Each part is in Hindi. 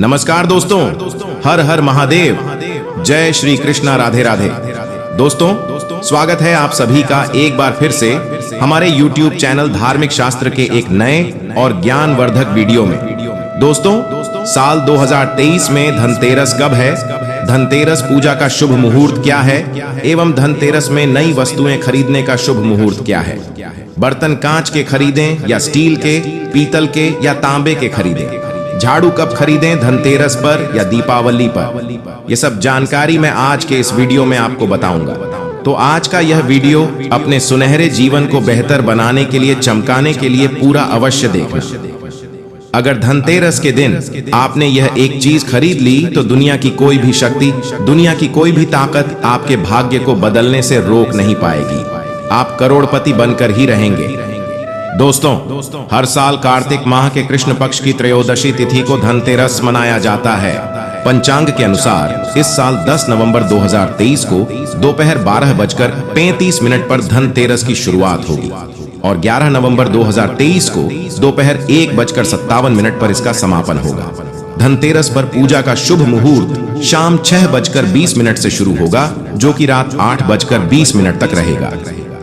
नमस्कार दोस्तों, हर हर महादेव, जय श्री कृष्णा, राधे राधे। दोस्तों, स्वागत है आप सभी का एक बार फिर से हमारे YouTube चैनल धार्मिक शास्त्र के एक नए और ज्ञानवर्धक वीडियो में। दोस्तों, साल 2023 में धनतेरस कब है, धनतेरस पूजा का शुभ मुहूर्त क्या है एवं धनतेरस में नई वस्तुएं खरीदने का शुभ मुहूर्त क्या है। बर्तन कांच के खरीदें या स्टील के, पीतल के या तांबे के खरीदें। झाड़ू कब खरीदें, धनतेरस पर या दीपावली पर, ये सब जानकारी मैं आज के इस वीडियो में आपको बताऊंगा। तो आज का यह वीडियो अपने सुनहरे जीवन को बेहतर बनाने के लिए, चमकाने के लिए पूरा अवश्य देखना। अगर धनतेरस के दिन आपने यह एक चीज खरीद ली तो दुनिया की कोई भी शक्ति, दुनिया की कोई भी ताकत आपके भाग्य को बदलने से रोक नहीं पाएगी। आप करोड़पति बनकर ही रहेंगे। दोस्तों, हर साल कार्तिक माह के कृष्ण पक्ष की त्रयोदशी तिथि को धनतेरस मनाया जाता है। पंचांग के अनुसार इस साल 10 नवंबर 2023 को दोपहर 12:35 पर धनतेरस की शुरुआत होगी और 11 नवंबर 2023 को दोपहर 1:57 पर इसका समापन होगा। धनतेरस पर पूजा का शुभ मुहूर्त शाम 6:20 से शुरू होगा, जो कि रात 8:20 तक रहेगा।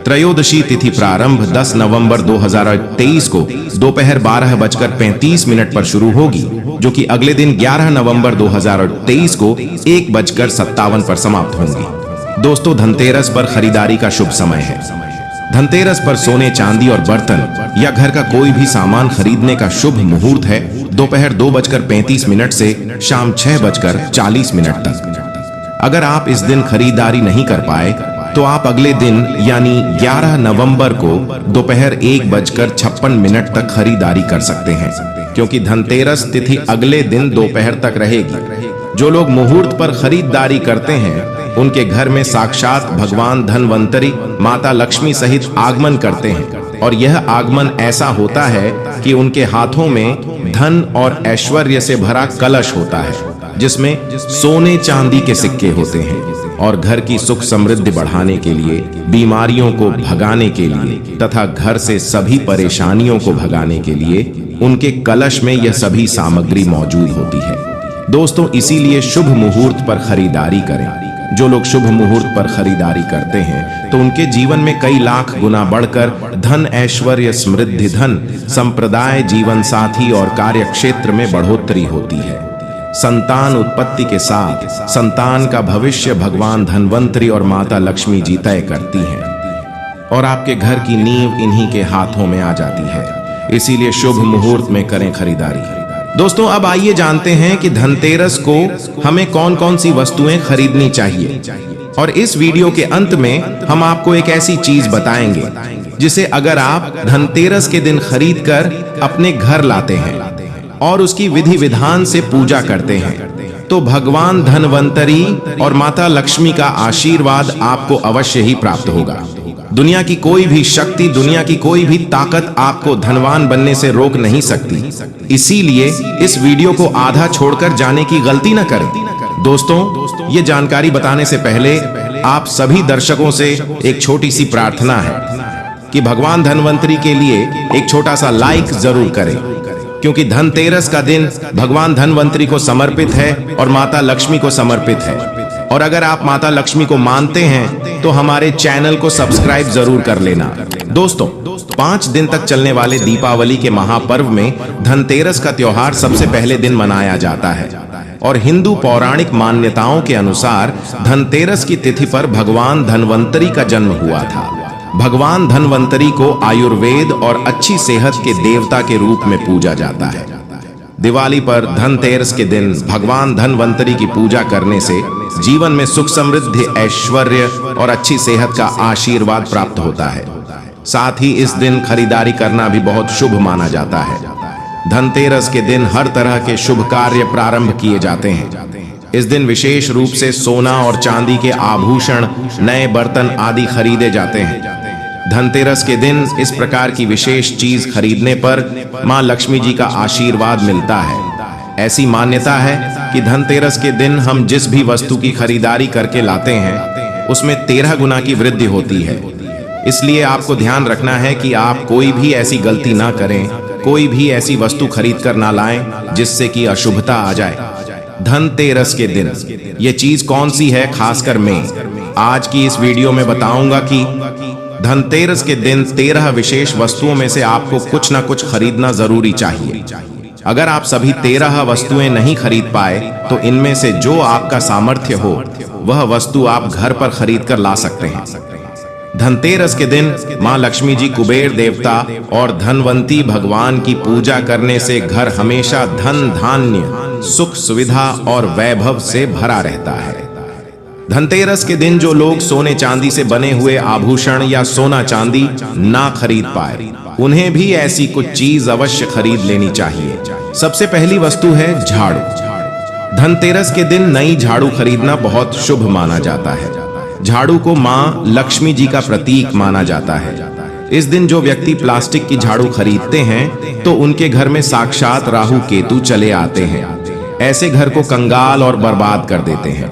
त्रयोदशी तिथि प्रारंभ 10 नवंबर 2023 को दोपहर 12:35 पर शुरू होगी, जो कि अगले दिन 11 नवंबर 2023 को 1:57 पर समाप्त होंगी। दोस्तों, धनतेरस पर खरीदारी का शुभ समय है। धनतेरस पर सोने, चांदी और बर्तन या घर का कोई भी सामान खरीदने का शुभ मुहूर्त है दोपहर 2:35 से शाम 6:40 तक। अगर आप इस दिन खरीदारी नहीं कर पाए तो आप अगले दिन यानी 11 नवंबर को दोपहर 1:56 तक खरीदारी कर सकते हैं, क्योंकि धनतेरस तिथि अगले दिन दोपहर तक रहेगी। जो लोग मुहूर्त पर खरीदारी करते हैं उनके घर में साक्षात भगवान धनवंतरी, माता लक्ष्मी सहित आगमन करते हैं और यह आगमन ऐसा होता है कि उनके हाथों में धन और ऐश्वर्य से भरा कलश होता है, जिसमें सोने चांदी के सिक्के होते हैं और घर की सुख समृद्धि बढ़ाने के लिए, बीमारियों को भगाने के लिए तथा घर से सभी परेशानियों को भगाने के लिए उनके कलश में यह सभी सामग्री मौजूद होती है। दोस्तों, इसीलिए शुभ मुहूर्त पर खरीदारी करें। जो लोग शुभ मुहूर्त पर खरीदारी करते हैं तो उनके जीवन में कई लाख गुना बढ़कर धन, ऐश्वर्य, समृद्धि, धन, संप्रदाय, जीवन साथी और कार्य क्षेत्र में बढ़ोतरी होती है। संतान उत्पत्ति के साथ संतान का भविष्य भगवान धनवंतरी और माता लक्ष्मी जी तय करती हैं और आपके घर की नींव इन्हीं के हाथों में आ जाती है। इसीलिए शुभ मुहूर्त में करें खरीदारी। दोस्तों, अब आइए जानते हैं कि धनतेरस को हमें कौन कौन सी वस्तुएं खरीदनी चाहिए। और इस वीडियो के अंत में हम आपको एक ऐसी चीज बताएंगे जिसे अगर आप धनतेरस के दिन खरीदकर अपने घर लाते हैं और उसकी विधि विधान से पूजा करते हैं तो भगवान धनवंतरी और माता लक्ष्मी का आशीर्वाद आपको अवश्य ही प्राप्त होगा। दुनिया की कोई भी शक्ति, दुनिया की कोई भी ताकत आपको धनवान बनने से रोक नहीं सकती। इसीलिए इस वीडियो को आधा छोड़कर जाने की गलती न करें। दोस्तों, ये जानकारी बताने से पहले आप सभी दर्शकों से एक छोटी सी प्रार्थना है कि भगवान धनवंतरी के लिए एक छोटा सा लाइक जरूर करें, क्योंकि धनतेरस का दिन भगवान धनवंतरी को समर्पित है और माता लक्ष्मी को समर्पित है। और अगर आप माता लक्ष्मी को मानते हैं तो हमारे चैनल को सब्सक्राइब जरूर कर लेना। दोस्तों, 5 दिन तक चलने वाले दीपावली के महापर्व में धनतेरस का त्योहार सबसे पहले दिन मनाया जाता है और हिंदू पौराणिक मान्यताओं के अनुसार धनतेरस की तिथि पर भगवान धनवंतरी का जन्म हुआ था। भगवान धनवंतरी को आयुर्वेद और अच्छी सेहत के देवता के रूप में पूजा जाता है। दिवाली पर धनतेरस के दिन भगवान धनवंतरी की पूजा करने से जीवन में सुख, समृद्धि, ऐश्वर्य और अच्छी सेहत का आशीर्वाद प्राप्त होता है। साथ ही इस दिन खरीदारी करना भी बहुत शुभ माना जाता है। धनतेरस के दिन हर तरह के शुभ कार्य प्रारंभ किए जाते हैं। इस दिन विशेष रूप से सोना और चांदी के आभूषण, नए बर्तन आदि खरीदे जाते हैं। धनतेरस के दिन इस प्रकार की विशेष चीज खरीदने पर मां लक्ष्मी जी का आशीर्वाद मिलता है। ऐसी मान्यता है कि धनतेरस के दिन हम जिस भी वस्तु की खरीदारी करके लाते हैं उसमें 13 गुना की वृद्धि होती है। इसलिए आपको ध्यान रखना है कि आप कोई भी ऐसी गलती ना करें कोई भी ऐसी वस्तु खरीद कर ना लाएं जिससे कि अशुभता आ जाए। धनतेरस के दिन ये चीज कौन सी है, खासकर मैं आज की इस वीडियो में बताऊंगा कि धनतेरस के दिन 13 विशेष वस्तुओं में से आपको कुछ ना कुछ खरीदना जरूरी चाहिए। अगर आप सभी 13 वस्तुएं नहीं खरीद पाए तो इनमें से जो आपका सामर्थ्य हो वह वस्तु आप घर पर खरीद कर ला सकते हैं। धनतेरस के दिन मां लक्ष्मी जी, कुबेर देवता और धनवंती भगवान की पूजा करने से घर हमेशा धन, धान्य, सुख, सुविधा और वैभव से भरा रहता है। धनतेरस के दिन जो लोग सोने चांदी से बने हुए आभूषण या सोना चांदी ना खरीद पाए उन्हें भी ऐसी कुछ चीज अवश्य खरीद लेनी चाहिए। सबसे पहली वस्तु है झाड़ू। धनतेरस के दिन नई झाड़ू खरीदना बहुत शुभ माना जाता है। झाड़ू को मां लक्ष्मी जी का प्रतीक माना जाता है। इस दिन जो व्यक्ति प्लास्टिक की झाड़ू खरीदते हैं तो उनके घर में साक्षात राहु केतु चले आते हैं। ऐसे घर को कंगाल और बर्बाद कर देते हैं।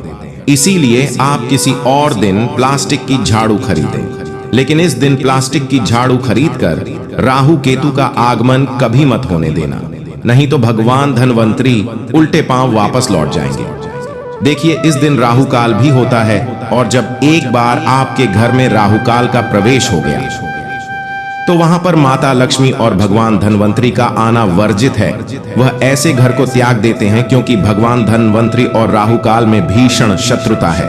इसीलिए आप किसी और दिन प्लास्टिक की झाड़ू खरीदें, लेकिन इस दिन प्लास्टिक की झाड़ू खरीदकर राहु केतु का आगमन कभी मत होने देना, नहीं तो भगवान धनवंतरी उल्टे पांव वापस लौट जाएंगे। देखिए, इस दिन राहु काल भी होता है और जब एक बार आपके घर में राहु काल का प्रवेश हो गया तो वहां पर माता लक्ष्मी और भगवान धनवंतरी का आना वर्जित है। वह ऐसे घर को त्याग देते हैं क्योंकि भगवान धनवंतरी और राहु काल में भीषण शत्रुता है,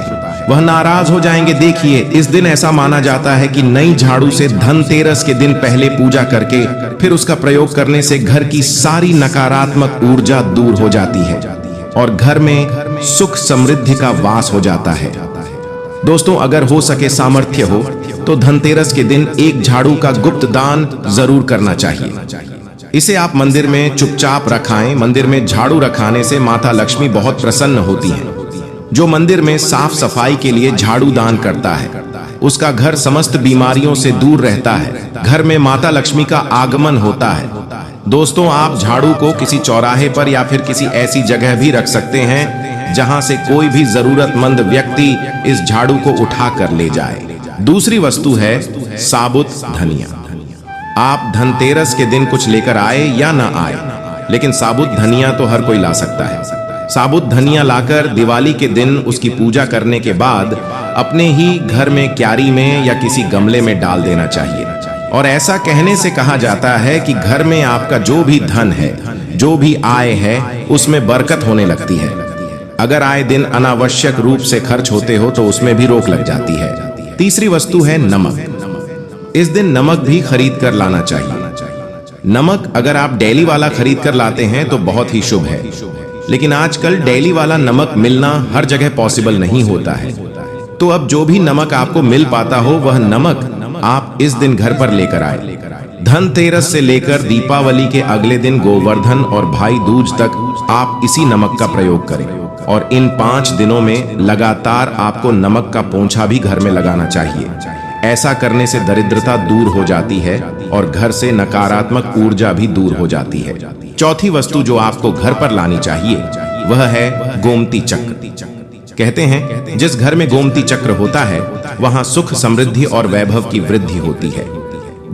वह नाराज हो जाएंगे। देखिए, इस दिन ऐसा माना जाता है कि नई झाड़ू से धनतेरस के दिन पहले पूजा करके फिर उसका प्रयोग करने से घर की सारी नकारात्मक ऊर्जा दूर हो जाती है और घर में सुख समृद्धि का वास हो जाता है। दोस्तों, अगर हो सके, सामर्थ्य हो तो धनतेरस के दिन एक झाड़ू का गुप्त दान जरूर करना चाहिए। इसे आप मंदिर में चुपचाप रखाएं। मंदिर में झाड़ू रखाने से माता लक्ष्मी बहुत प्रसन्न होती हैं। जो मंदिर में साफ सफाई के लिए झाड़ू दान करता है उसका घर समस्त बीमारियों से दूर रहता है। घर में माता लक्ष्मी का आगमन होता है। दोस्तों, आप झाड़ू को किसी चौराहे पर या फिर किसी ऐसी जगह भी रख सकते हैं जहां से कोई भी जरूरतमंद व्यक्ति इस झाड़ू को उठा कर ले जाए। दूसरी वस्तु है साबुत धनिया। आप धनतेरस के दिन कुछ लेकर आए या ना आए, लेकिन साबुत धनिया तो हर कोई ला सकता है। साबुत धनिया लाकर दिवाली के दिन उसकी पूजा करने के बाद अपने ही घर में क्यारी में या किसी गमले में डाल देना चाहिए। और ऐसा कहने से कहा जाता है कि घर में आपका जो भी धन है, जो भी आय है, उसमें बरकत होने लगती है। अगर आए दिन अनावश्यक रूप से खर्च होते हो तो उसमें भी रोक लग जाती है। तीसरी वस्तु है नमक। इस दिन नमक भी खरीद कर लाना चाहिए। नमक अगर आप डेली वाला खरीद कर लाते हैं तो बहुत ही शुभ है, लेकिन आजकल डेली वाला नमक मिलना हर जगह पॉसिबल नहीं होता है। तो अब जो भी नमक आपको मिल पाता हो वह नमक आप इस दिन घर पर लेकर आए। धनतेरस से लेकर दीपावली के अगले दिन गोवर्धन और भाई दूज तक आप इसी नमक का प्रयोग करें और इन 5 दिनों में लगातार आपको नमक का पोंछा भी घर में लगाना चाहिए। ऐसा करने से दरिद्रता दूर हो जाती है और घर से नकारात्मक ऊर्जा भी दूर हो जाती है। चौथी वस्तु जो आपको घर पर लानी चाहिए वह है गोमती चक्र। कहते हैं जिस घर में गोमती चक्र होता है वहां सुख, समृद्धि और वैभव की वृद्धि होती है।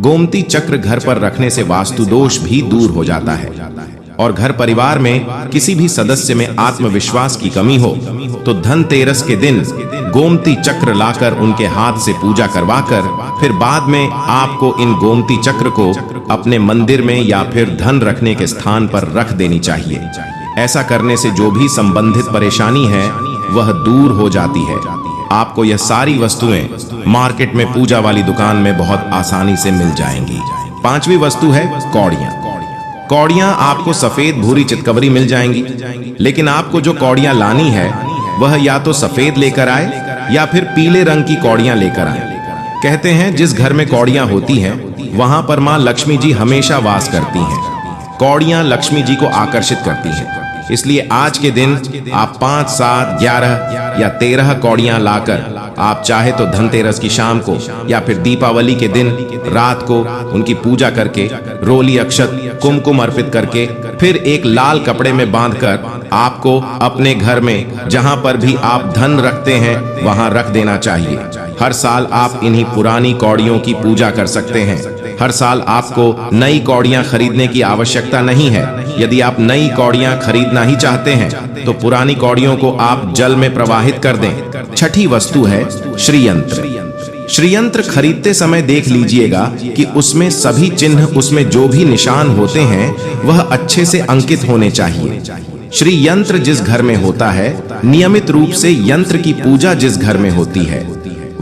गोमती चक्र घर पर रखने से वास्तु दोष भी दूर हो जाता है और घर परिवार में किसी भी सदस्य में आत्मविश्वास की कमी हो तो धनतेरस के दिन गोमती चक्र लाकर उनके हाथ से पूजा करवाकर फिर बाद में आपको इन गोमती चक्र को अपने मंदिर में या फिर धन रखने के स्थान पर रख देनी चाहिए। ऐसा करने से जो भी संबंधित परेशानी है वह दूर हो जाती है। आपको यह सारी वस्तुएं मार्केट में पूजा वाली दुकान में बहुत आसानी से मिल जाएंगी। पांचवी वस्तु है कौड़ियां। कौड़ियां आपको सफेद भूरी चितकबरी मिल जाएंगी, लेकिन आपको जो कौड़ियां लानी है वह या तो सफेद लेकर आए या फिर पीले रंग की कौड़ियां लेकर आए। कहते हैं जिस घर में कौड़ियां होती हैं वहां पर मां लक्ष्मी जी हमेशा वास करती हैं। कौड़ियां लक्ष्मी जी को आकर्षित करती हैं, इसलिए आज के दिन आप 5, 7, 11 या 13 कौड़ियां लाकर आप चाहे तो धनतेरस की शाम को या फिर दीपावली के दिन रात को उनकी पूजा करके रोली, अक्षत, कुमकुम अर्पित करके फिर एक लाल कपड़े में बांधकर आपको अपने घर में जहां पर भी आप धन रखते हैं वहां रख देना चाहिए। हर साल आप इन्हीं पुरानी कौड़ियों की पूजा कर सकते हैं हर साल आपको नई कौड़ियां खरीदने की आवश्यकता नहीं है। यदि आप नई कौड़ियां खरीदना ही चाहते हैं तो पुरानी कौड़ियों को आप जल में प्रवाहित कर दें। छठी वस्तु है श्रीयंत्र। श्रीयंत्र खरीदते समय देख लीजिएगा कि उसमें सभी चिन्ह, उसमें जो भी निशान होते हैं वह अच्छे से अंकित होने चाहिए। श्री यंत्र जिस घर में होता है, नियमित रूप से यंत्र की पूजा जिस घर में होती है,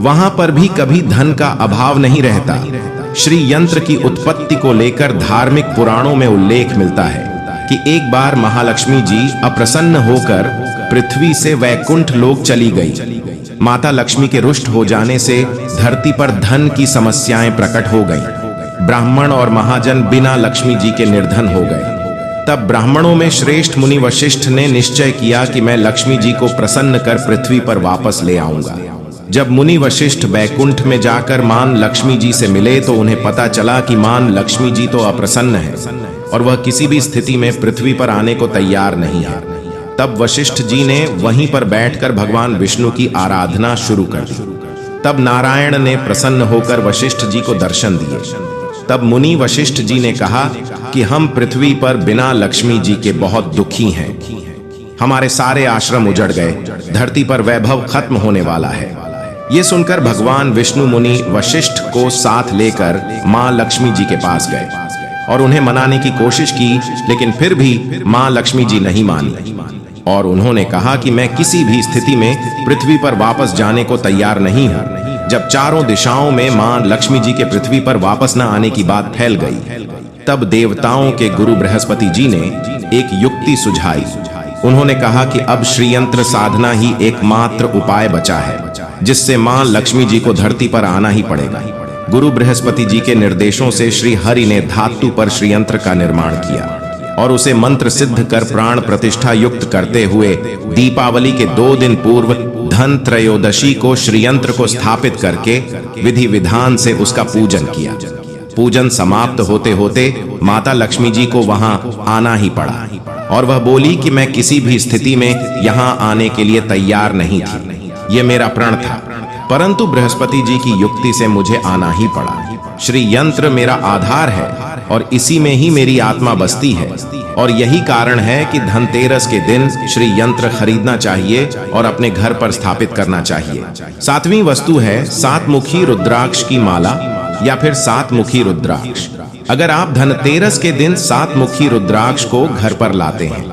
वहां पर भी कभी धन का अभाव नहीं रहता। श्री यंत्र की उत्पत्ति को लेकर धार्मिक पुराणों में उल्लेख मिलता है कि एक बार महालक्ष्मी जी अप्रसन्न होकर पृथ्वी से वैकुंठ लोक चली गई। माता लक्ष्मी के रुष्ट हो जाने से धरती पर धन की समस्याएं प्रकट हो गईं। ब्राह्मण और महाजन बिना लक्ष्मी जी के निर्धन हो गए। तब ब्राह्मणों में श्रेष्ठ मुनि वशिष्ठ ने निश्चय किया कि मैं लक्ष्मी जी को प्रसन्न कर पृथ्वी पर वापस ले आऊंगा। जब मुनि वशिष्ठ वैकुंठ में जाकर मान लक्ष्मी जी से मिले तो उन्हें पता चला कि मान लक्ष्मी जी तो अप्रसन्न है और वह किसी भी स्थिति में पृथ्वी पर आने को तैयार नहीं है। तब वशिष्ठ जी ने वहीं पर बैठकर भगवान विष्णु की आराधना शुरू कर दी। तब नारायण ने प्रसन्न होकर वशिष्ठ जी को दर्शन दिए। तब मुनि वशिष्ठ जी ने कहा कि हम पृथ्वी पर बिना लक्ष्मी जी के बहुत दुखी हैं। हमारे सारे आश्रम उजड़ गए, धरती पर वैभव खत्म होने वाला है। ये सुनकर भगवान विष्णु मुनि वशिष्ठ को साथ लेकर मां लक्ष्मी जी के पास गए और उन्हें मनाने की कोशिश की, लेकिन फिर भी मां लक्ष्मी जी नहीं मानी और उन्होंने कहा कि मैं किसी भी स्थिति में पृथ्वी पर वापस जाने को तैयार नहीं हूं। जब चारों दिशाओं में मां लक्ष्मी जी के पृथ्वी पर वापस न आने की बात फैल गई, तब देवताओं के गुरु बृहस्पति जी ने एक युक्ति सुझाई। उन्होंने कहा कि अब श्रीयंत्र साधना ही एकमात्र उपाय बचा है जिससे मां लक्ष्मी जी को धरती पर आना ही पड़ेगा। गुरु बृहस्पति जी के निर्देशों से श्री हरि ने धातु पर श्रीयंत्र का निर्माण किया और उसे मंत्र सिद्ध कर प्राण प्रतिष्ठा युक्त करते हुए दीपावली के 2 दिन पूर्व धन त्रयोदशी को श्रीयंत्र को स्थापित करके विधि विधान से उसका पूजन किया। पूजन समाप्त होते होते माता लक्ष्मी जी को वहां आना ही पड़ा और वह बोली कि मैं किसी भी स्थिति में यहां आने के लिए तैयार नहीं थी। ये मेरा प्रण था, परंतु बृहस्पति जी की युक्ति से मुझे आना ही पड़ा। श्री यंत्र मेरा आधार है और इसी में ही मेरी आत्मा बसती है और यही कारण है कि धनतेरस के दिन श्री यंत्र खरीदना चाहिए और अपने घर पर स्थापित करना चाहिए। 7वीं वस्तु है 7 मुखी रुद्राक्ष की माला या फिर 7 मुखी रुद्राक्ष। अगर आप धनतेरस के दिन 7 मुखी रुद्राक्ष को घर पर लाते हैं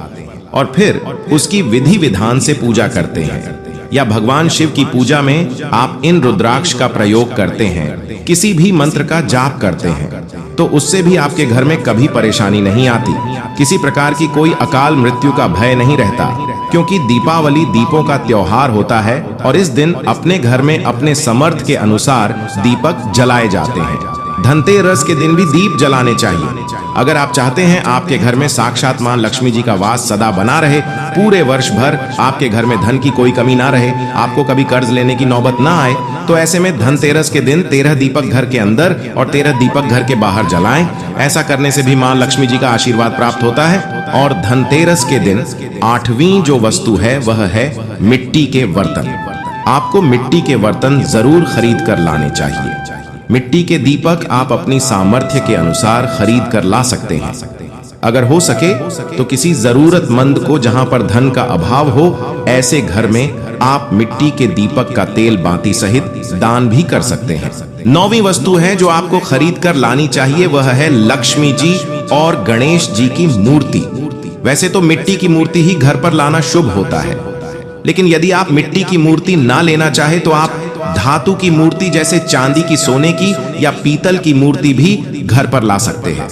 और फिर उसकी विधि विधान से पूजा करते हैं या भगवान शिव की पूजा में आप इन रुद्राक्ष का प्रयोग करते हैं, किसी भी मंत्र का जाप करते हैं, तो उससे भी आपके घर में कभी परेशानी नहीं आती। किसी प्रकार की कोई अकाल मृत्यु का भय नहीं रहता, क्योंकि दीपावली दीपों का त्योहार होता है और इस दिन अपने घर में अपने समर्थ के अनुसार दीपक जलाए जाते हैं। धनतेरस के दिन भी दीप जलाने चाहिए। अगर आप चाहते हैं आपके घर में साक्षात मां लक्ष्मी जी का वास सदा बना रहे, पूरे वर्ष भर आपके घर में धन की कोई कमी ना रहे, आपको कभी कर्ज लेने की नौबत ना आए, तो ऐसे में धनतेरस के दिन 13 दीपक घर के अंदर और 13 दीपक घर के बाहर जलाएं। ऐसा करने से भी मां लक्ष्मी जी का आशीर्वाद प्राप्त होता है। और धनतेरस के दिन 8वीं जो वस्तु है वह है मिट्टी के बर्तन। आपको मिट्टी के बर्तन जरूर खरीद कर लाने चाहिए। मिट्टी के दीपक आप अपनी सामर्थ्य के अनुसार खरीद कर ला सकते हैं। अगर हो सके तो किसी जरूरतमंद को जहां पर धन का अभाव हो, ऐसे घर में आप मिट्टी के दीपक का तेल बाती सहित दान भी कर सकते हैं। 9वीं वस्तु है जो आपको खरीद कर लानी चाहिए, वह है लक्ष्मी जी और गणेश जी की मूर्ति। वैसे तो मिट्टी की मूर्ति ही घर पर लाना शुभ होता है, लेकिन यदि आप मिट्टी की मूर्ति ना लेना चाहे तो आप धातु की मूर्ति जैसे चांदी की, सोने की या पीतल की मूर्ति भी घर पर ला सकते हैं।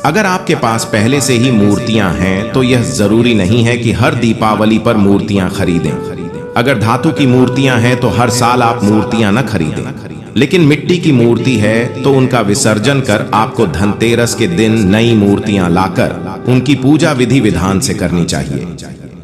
अगर आपके पास पहले से ही मूर्तियां हैं तो यह जरूरी नहीं है कि हर दीपावली पर मूर्तियां खरीदें। अगर धातु की मूर्तियां हैं तो हर साल आप मूर्तियां न खरीदें, लेकिन मिट्टी की मूर्ति है तो उनका विसर्जन कर आपको धनतेरस के दिन नई मूर्तियां लाकर उनकी पूजा विधि विधान से करनी चाहिए।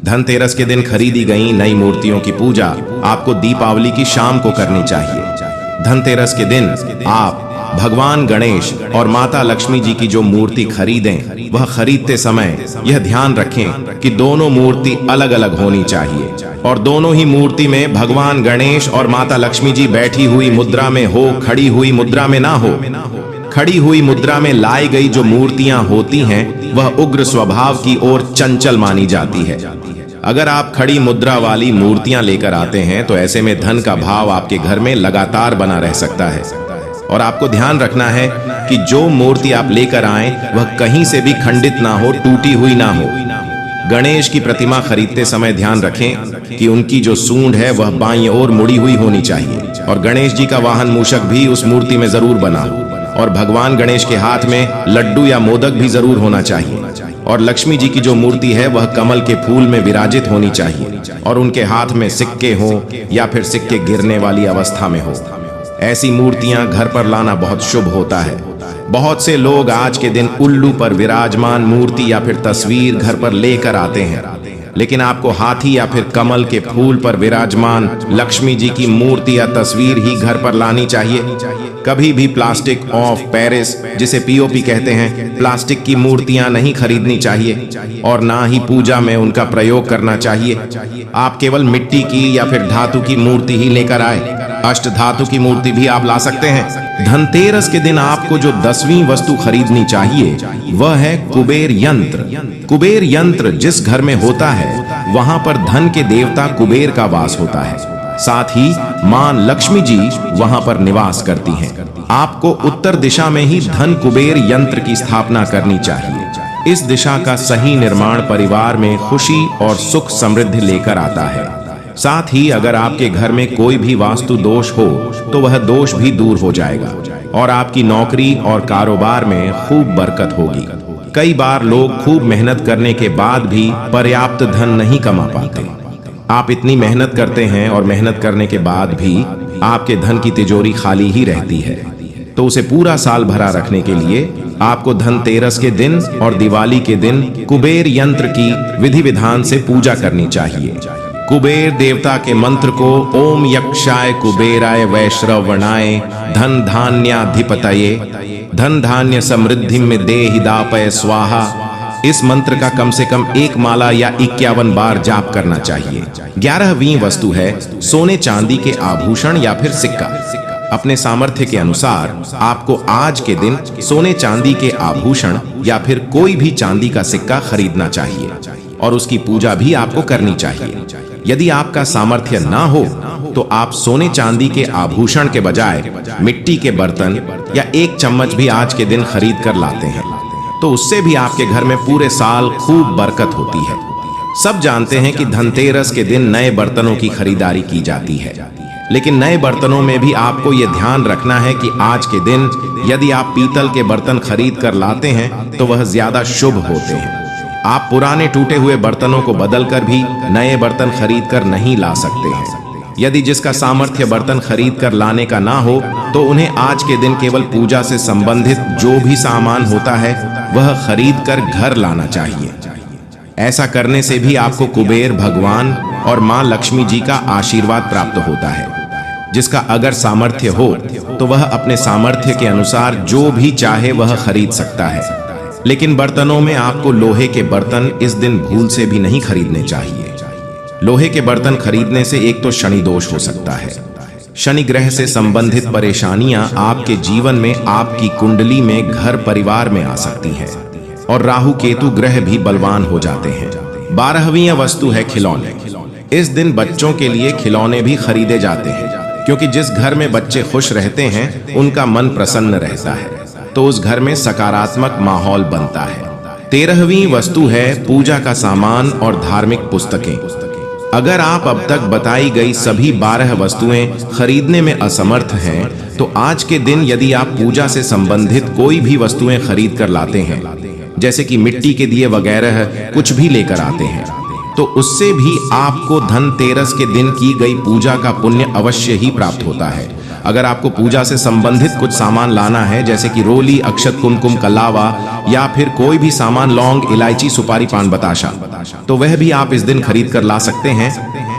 धनतेरस के दिन खरीदी गई नई मूर्तियों की पूजा आपको दीपावली की शाम को करनी चाहिए। धनतेरस के दिन आप भगवान गणेश और माता लक्ष्मी जी की जो मूर्ति खरीदें, वह खरीदते समय यह ध्यान रखें कि दोनों मूर्ति अलग अलग होनी चाहिए और दोनों ही मूर्ति में भगवान गणेश और माता लक्ष्मी जी बैठी हुई मुद्रा में हो, खड़ी हुई मुद्रा में ना हो। खड़ी हुई मुद्रा में लाई गई जो मूर्तियां होती हैं वह उग्र स्वभाव की ओर चंचल मानी जाती है। अगर आप खड़ी मुद्रा वाली मूर्तियां लेकर आते हैं तो ऐसे में धन का भाव आपके घर में लगातार बना रह सकता है। और आपको ध्यान रखना है कि जो मूर्ति आप लेकर आए वह कहीं से भी खंडित ना हो, टूटी हुई ना हो। गणेश की प्रतिमा खरीदते समय ध्यान रखें कि उनकी जो सूंड है वह बाईं ओर मुड़ी हुई होनी चाहिए और गणेश जी का वाहन मूषक भी उस मूर्ति में जरूर बना हो और भगवान गणेश के हाथ में लड्डू या मोदक भी जरूर होना चाहिए। और लक्ष्मी जी की जो मूर्ति है वह कमल के फूल में विराजित होनी चाहिए और उनके हाथ में सिक्के हो या फिर सिक्के गिरने वाली अवस्था में हो। ऐसी मूर्तियां घर पर लाना बहुत शुभ होता है। बहुत से लोग आज के दिन उल्लू पर विराजमान मूर्ति या फिर तस्वीर घर पर लेकर आते हैं, लेकिन आपको हाथी या फिर कमल के फूल पर विराजमान लक्ष्मी जी की मूर्ति या तस्वीर ही घर पर लानी चाहिए। कभी भी प्लास्टिक ऑफ पेरिस, जिसे पीओपी कहते हैं, प्लास्टिक की मूर्तियां नहीं खरीदनी चाहिए और ना ही पूजा में उनका प्रयोग करना चाहिए। आप केवल मिट्टी की या फिर धातु की मूर्ति ही लेकर आए। अष्ट धातु की मूर्ति भी आप ला सकते हैं। धनतेरस के दिन आपको जो 10वीं वस्तु खरीदनी चाहिए वह है कुबेर यंत्र। कुबेर यंत्र जिस घर में होता है वहां पर धन के देवता कुबेर का वास होता है। साथ ही मां लक्ष्मी जी वहां पर निवास करती हैं। आपको उत्तर दिशा में ही धन कुबेर यंत्र की स्थापना करनी चाहिए। इस दिशा का सही निर्माण परिवार में खुशी और सुख समृद्धि लेकर आता है। साथ ही अगर आपके घर में कोई भी वास्तु दोष हो तो वह दोष भी दूर हो जाएगा और आपकी नौकरी और कारोबार में खूब बरकत होगी। कई बार लोग खूब मेहनत करने के बाद भी पर्याप्त धन नहीं कमा पाते। आप इतनी मेहनत करते हैं और मेहनत करने के बाद भी आपके धन की तिजोरी खाली ही रहती है, तो उसे पूरा साल भरा रखने के लिए आपको धनतेरस के दिन और दिवाली के दिन कुबेर यंत्र की विधि विधान से पूजा करनी चाहिए। कुबेर देवता के मंत्र को ओम यक्षाय कुबेराय वैश्रवणाय धन धान्याधिपतये धन धान्य समृद्धि में देहि दापय स्वाहा, इस मंत्र का कम से कम 1 माला या 51 बार जाप करना चाहिए। 11वीं वस्तु है सोने चांदी के आभूषण या फिर सिक्का। अपने सामर्थ्य के अनुसार आपको आज के दिन सोने चांदी के आभूषण या फिर कोई भी चांदी का सिक्का खरीदना चाहिए और उसकी पूजा भी आपको करनी चाहिए। यदि आपका सामर्थ्य ना हो तो आप सोने चांदी के आभूषण के बजाय मिट्टी के बर्तन या 1 चम्मच भी आज के दिन खरीद कर लाते हैं, तो उससे भी आपके घर में पूरे साल खूब बरकत होती है। सब जानते हैं कि धनतेरस के दिन नए बर्तनों की खरीदारी की जाती है, लेकिन नए बर्तनों में भी आपको यह ध्यान रखना है कि आज के दिन यदि आप पीतल के बर्तन खरीद कर लाते हैं तो वह ज्यादा शुभ होते हैं। आप पुराने टूटे हुए बर्तनों को बदलकर भी नए बर्तन खरीद कर नहीं ला सकते हैं। यदि जिसका सामर्थ्य बर्तन खरीद कर लाने का ना हो तो उन्हें आज के दिन केवल पूजा से संबंधित जो भी सामान होता है वह खरीद कर घर लाना चाहिए। ऐसा करने से भी आपको कुबेर भगवान और मां लक्ष्मी जी का आशीर्वाद प्राप्त होता है। जिसका अगर सामर्थ्य हो तो वह अपने सामर्थ्य के अनुसार जो भी चाहे वह खरीद सकता है, लेकिन बर्तनों में आपको लोहे के बर्तन इस दिन भूल से भी नहीं खरीदने चाहिए। लोहे के बर्तन खरीदने से एक तो शनि दोष हो सकता है। शनि ग्रह से संबंधित परेशानियां आपके जीवन में आपकी कुंडली में घर परिवार में आ सकती हैं और राहु केतु ग्रह भी बलवान हो जाते हैं। 12वीं वस्तु है खिलौने। इस दिन बच्चों के लिए खिलौने भी खरीदे जाते हैं, क्योंकि जिस घर में बच्चे खुश रहते हैं उनका मन प्रसन्न रहता है, तो उस घर में सकारात्मक माहौल बनता है। 13वीं वस्तु है पूजा का सामान और धार्मिक पुस्तकें। अगर आप अब तक बताई गई सभी 12 वस्तुएं खरीदने में असमर्थ हैं, तो आज के दिन यदि आप पूजा से संबंधित कोई भी वस्तुएं खरीद कर लाते हैं, जैसे कि मिट्टी के दिए वगैरह कुछ भी लेकर आते हैं, तो उससे भी आपको धनतेरस के दिन की गई पूजा का पुण्य अवश्य ही प्राप्त होता है। अगर आपको पूजा से संबंधित कुछ सामान लाना है, जैसे कि रोली, अक्षत, कुमकुम, कलावा या फिर कोई भी सामान, लौंग, इलायची, सुपारी, पान बताशा, तो वह भी आप इस दिन खरीद कर ला सकते हैं।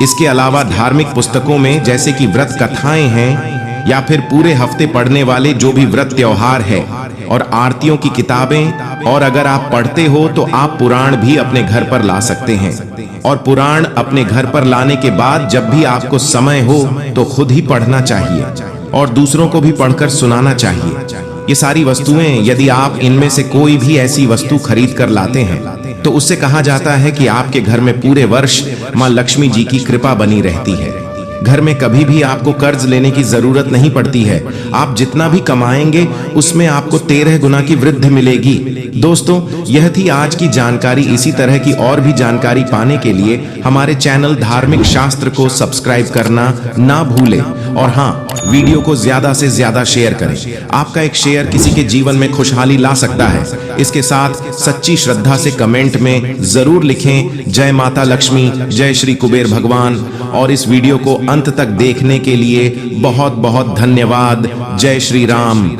इसके अलावा धार्मिक पुस्तकों में जैसे कि व्रत कथाएं हैं या फिर पूरे हफ्ते पढ़ने वाले जो भी व्रत त्योहार है और आरतियों की किताबें, और अगर आप पढ़ते हो तो आप पुराण भी अपने घर पर ला सकते हैं। और पुराण अपने घर पर लाने के बाद जब भी आपको समय हो तो खुद ही पढ़ना चाहिए और दूसरों को भी पढ़कर सुनाना चाहिए। ये सारी वस्तुएं, यदि आप इनमें से कोई भी ऐसी वस्तु खरीद कर लाते हैं तो उससे कहा जाता है कि आपके घर में पूरे वर्ष मां लक्ष्मी जी की कृपा बनी रहती है। घर में कभी भी आपको कर्ज लेने की जरूरत नहीं पड़ती है। आप जितना भी कमाएंगे उसमें आपको 13 गुना की वृद्धि मिलेगी। दोस्तों, यह थी आज की जानकारी। इसी तरह की और भी जानकारी पाने के लिए हमारे चैनल धार्मिक शास्त्र को सब्सक्राइब करना ना भूलें। और हाँ, वीडियो को ज्यादा से ज्यादा शेयर करें। आपका एक शेयर किसी के जीवन में खुशहाली ला सकता है। इसके साथ सच्ची श्रद्धा से कमेंट में जरूर लिखें जय माता लक्ष्मी, जय श्री कुबेर भगवान। और इस वीडियो को अंत तक देखने के लिए बहुत बहुत धन्यवाद। जय श्री राम।